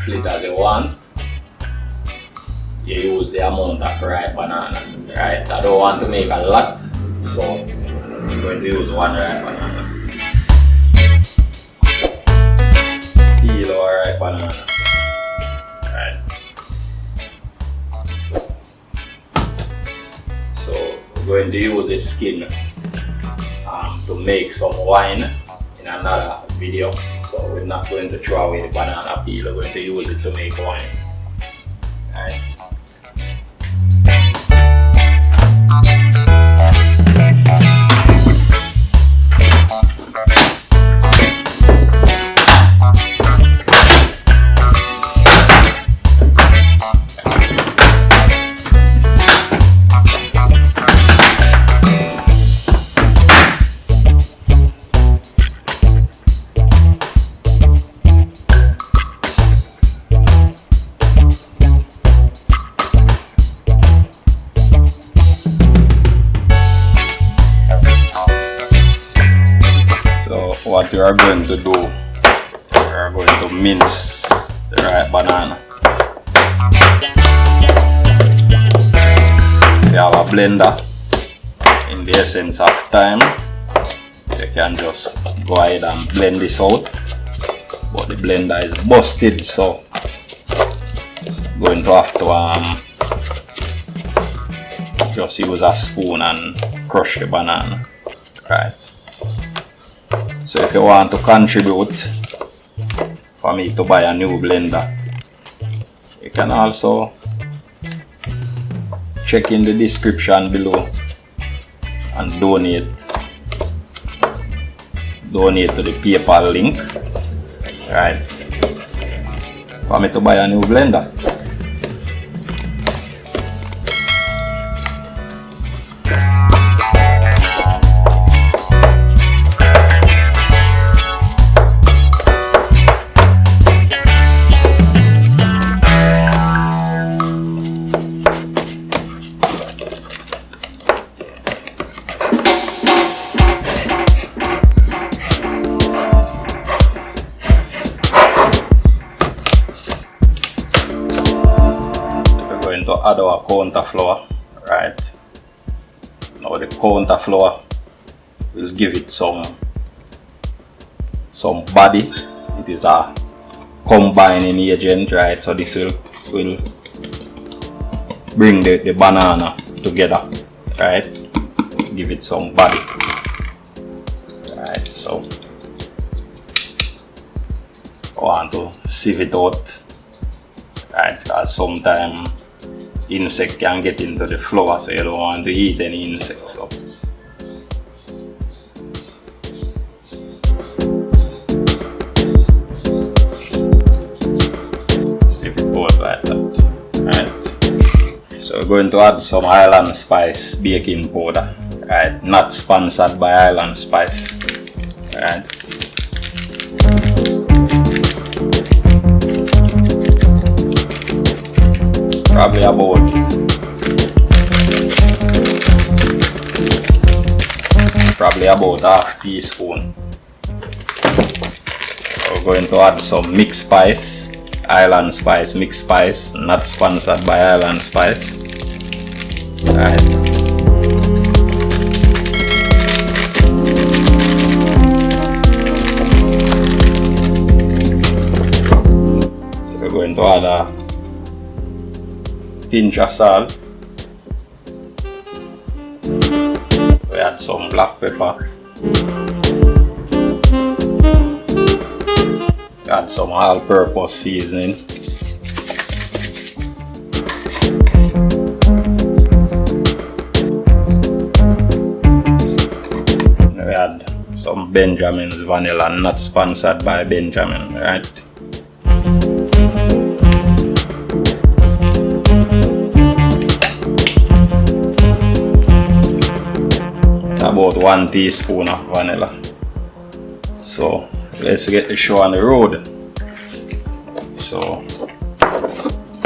split as you want. You use the amount of ripe banana, right? I don't want to make a lot, so I'm going to use one ripe banana. Peel our ripe banana, right? So we're going to use the skin to make some wine in another video. So we're not going to throw away the banana peel, we're going to use it to make wine. Right? What we are going to do, we are going to mince the ripe banana. We have a blender. In the essence of time, you can just go ahead and blend this out, but the blender is busted, so I'm going to have to just use a spoon and crush the banana, right? So if you want to contribute for me to buy a new blender, you can also check in the description below and donate to the PayPal link, right, for me to buy a new blender. To add our counter flour, right? Now the counter flour will give it some body. It is a combining agent, right? So this will bring the banana together, right? Give it some body, right? So I want to sieve it out, right? Because sometimes insect can get into the flour, so you don't want to eat any insects. So sieve it out like that, right? So we're going to add some Island Spice baking powder, right? Not sponsored by Island Spice, right? Probably about half teaspoon. We're going to add some mixed spice, Island Spice mixed spice, not sponsored by Island Spice. Right. So we're going to add a pinch of salt. We add some black pepper. We add some all-purpose seasoning. We add some Benjamin's vanilla, not sponsored by Benjamin, right? About 1 teaspoon of vanilla. So let's get the show on the road. So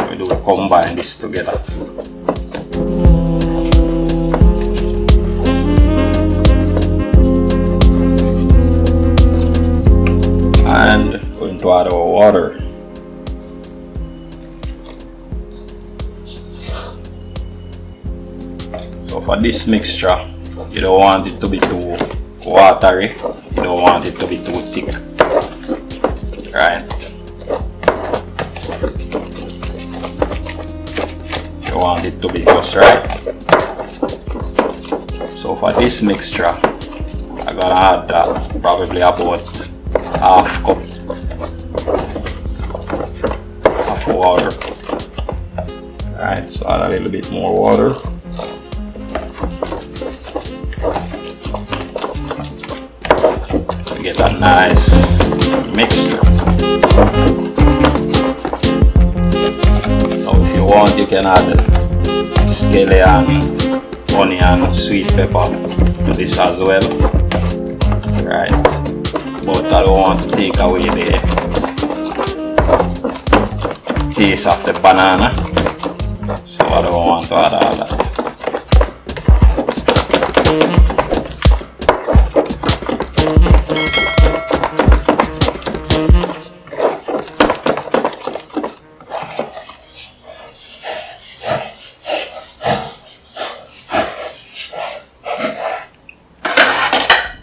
we do combine this together. And going to add our water. for this mixture, you don't want it to be too watery, you don't want it to be too thick, right? You want it to be just right. So for this mixture, I'm gonna add probably about half cup of water. Alright, so add a little bit more water. To get a nice mixture. Now if you want, you can add scallion, onion, sweet pepper to this as well. Right, but I don't want to take away the taste of the banana, so I don't want to add all that.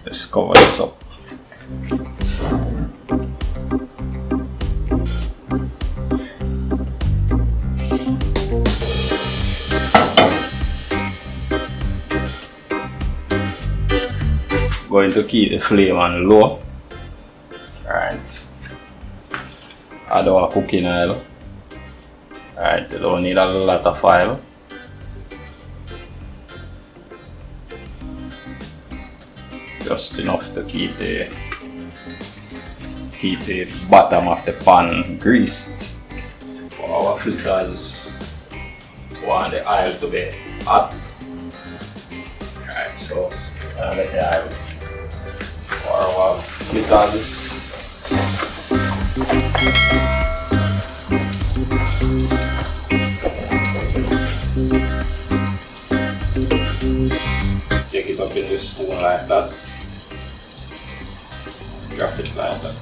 Let's cover this up. Going to keep the flame on low. Alright. Add our cooking oil. Alright, you don't need a lot of oil. Just enough to keep the bottom of the pan greased. For our fritters, we want the oil to be hot. Alright, so let the oil for our fritters. Take it up in the spoon like that. Drop it like that.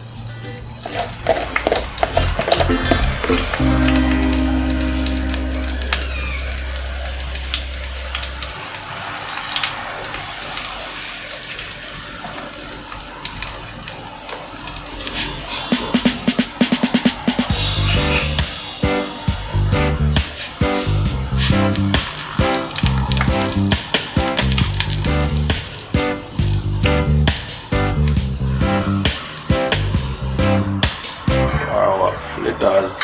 Fritters.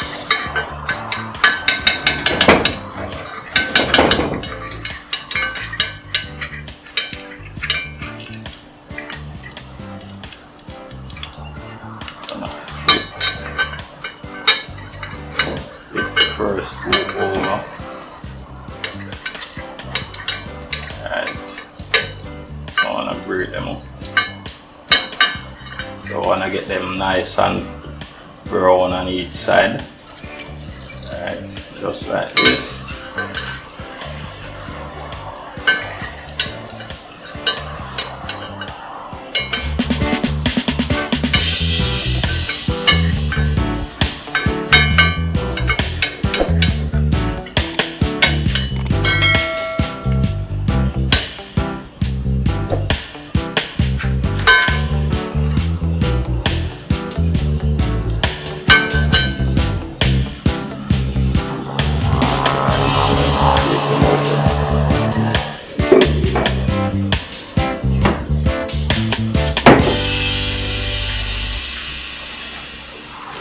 Flip the first scoop over. Alright. I wanna break them up. So I wanna get them nice and brown on each side. Alright, just like this.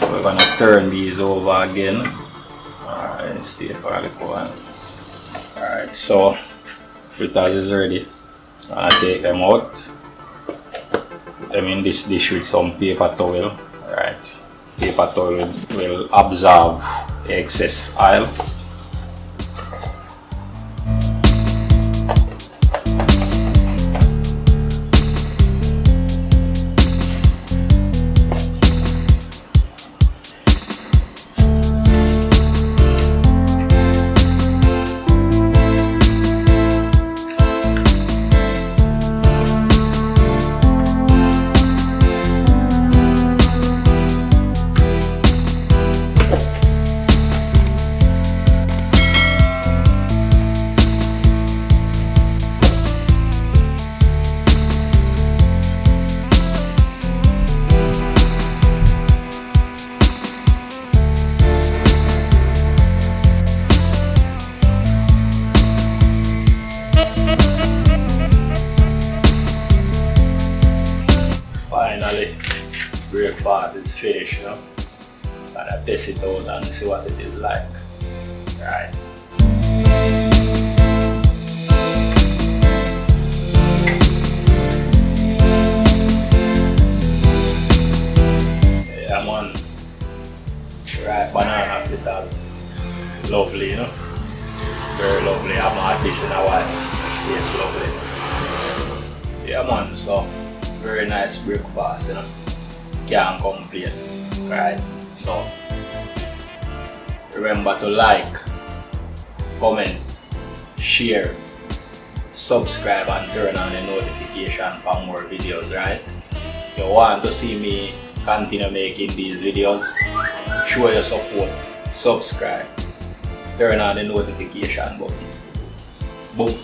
We're gonna turn these over again. Alright, stay for a little while. Alright, so fritters is ready. I'm gonna take them out. Put them in this dish with some paper towel. Alright, paper towel will absorb the excess oil. it's finished, you know. And I test it out and see what it is like. Right. Yeah man. Right, banana fritters. Lovely, you know. Very lovely. I haven't had this in a while. It's lovely. Yeah man, so very nice breakfast, you know. Can't complain. Right. So remember to like, comment, share, subscribe and turn on the notification for more videos, right? If you want to see me continue making these videos, show your support, subscribe, turn on the notification button. Boom.